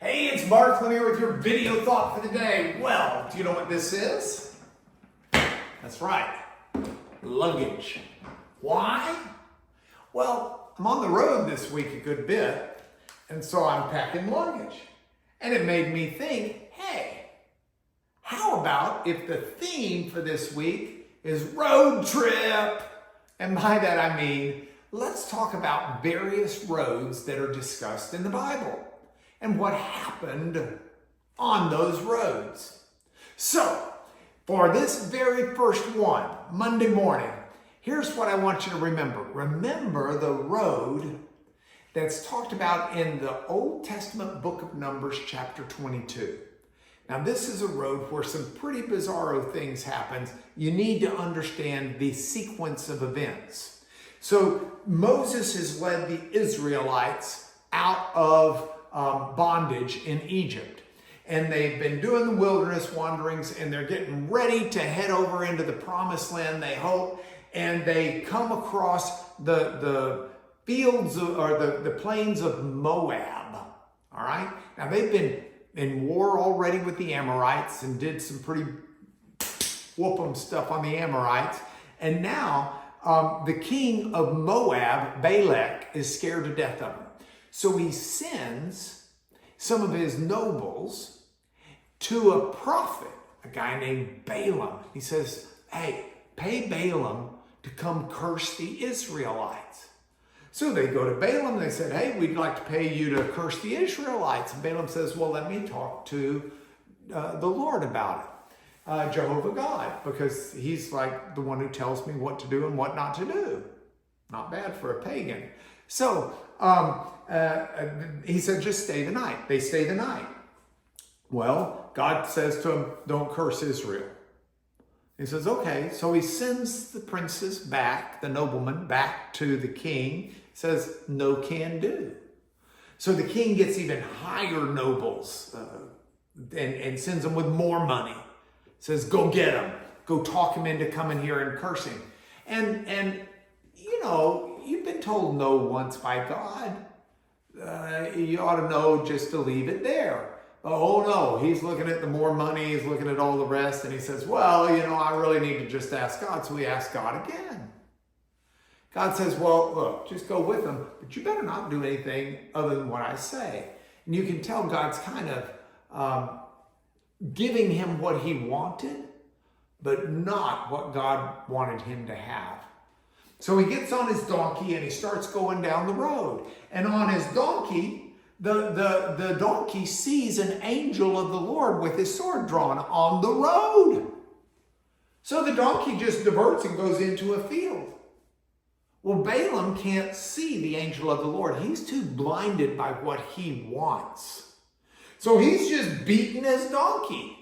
Hey, it's Mark here with your video thought for the day. Well, do you know what this is? That's right, luggage. Why? Well, I'm on the road this week a good bit, and so I'm packing luggage. And it made me think, hey, how about if the theme for this week is road trip? And by that I mean, let's talk about various roads that are discussed in the Bible and what happened on those roads. So, for this very first one, Monday morning, here's what I want you to remember. Remember the road that's talked about in the Old Testament book of Numbers, chapter 22. Now, this is a road where some pretty bizarro things happen. You need to understand the sequence of events. So, Moses has led the Israelites out of bondage in Egypt. And they've been doing the wilderness wanderings, and they're getting ready to head over into the promised land, they hope. And they come across the fields or the plains of Moab. All right? Now, they've been in war already with the Amorites and did some pretty whoop-em stuff on the Amorites. And now the king of Moab, Balak, is scared to death of him. So he sends some of his nobles to a prophet, a guy named Balaam. He says, hey, pay Balaam to come curse the Israelites. So they go to Balaam. They said, hey, we'd like to pay you to curse the Israelites. And Balaam says, well, let me talk to the Lord about it, Jehovah God, because he's like the one who tells me what to do and what not to do. Not bad for a pagan. So he said, just stay the night. They stay the night. Well, God says to him, don't curse Israel. He says, okay. So he sends the princes back, the nobleman, back to the king. He says, no can do. So the king gets even higher nobles and sends them with more money. Says, go get him. Go talk him into coming here and cursing. And you know, you've been told no once by God. You ought to know just to leave it there. Oh no, he's looking at the more money, he's looking at all the rest, and he says, well, you know, I really need to just ask God. So he asks God again. God says, well, look, just go with him, but you better not do anything other than what I say. And you can tell God's kind of giving him what he wanted, but not what God wanted him to have. So he gets on his donkey and he starts going down the road. And on his donkey, the donkey sees an angel of the Lord with his sword drawn on the road. So the donkey just diverts and goes into a field. Well, Balaam can't see the angel of the Lord. He's too blinded by what he wants. So he's just beating his donkey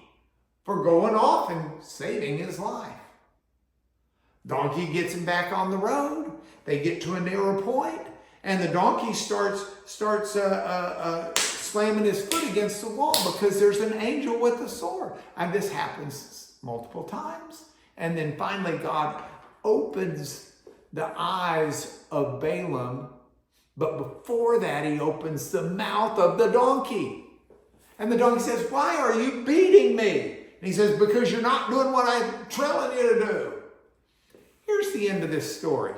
for going off and saving his life. Donkey gets him back on the road. They get to a narrow point, and the donkey starts slamming his foot against the wall because there's an angel with a sword. And this happens multiple times. And then finally God opens the eyes of Balaam, but before that he opens the mouth of the donkey. And the donkey says, why are you beating me? And he says, because you're not doing what I'm telling you to do. Here's the end of this story.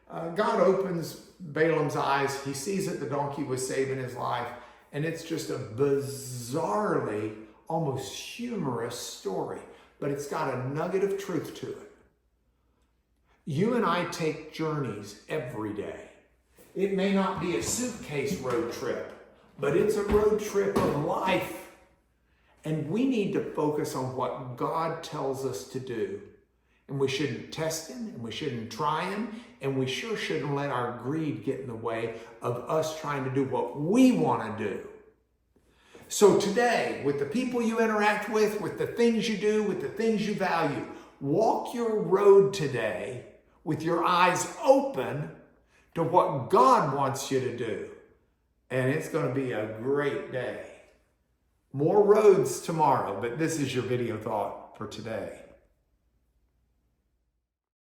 God opens Balaam's eyes. He sees that the donkey was saving his life. And it's just a bizarrely, almost humorous story. But it's got a nugget of truth to it. You and I take journeys every day. It may not be a suitcase road trip, but it's a road trip of life. And we need to focus on what God tells us to do. And we shouldn't test him, and we shouldn't try him, and we sure shouldn't let our greed get in the way of us trying to do what we want to do. So today, with the people you interact with the things you do, with the things you value, walk your road today with your eyes open to what God wants you to do. And it's going to be a great day. More roads tomorrow, but this is your video thought for today.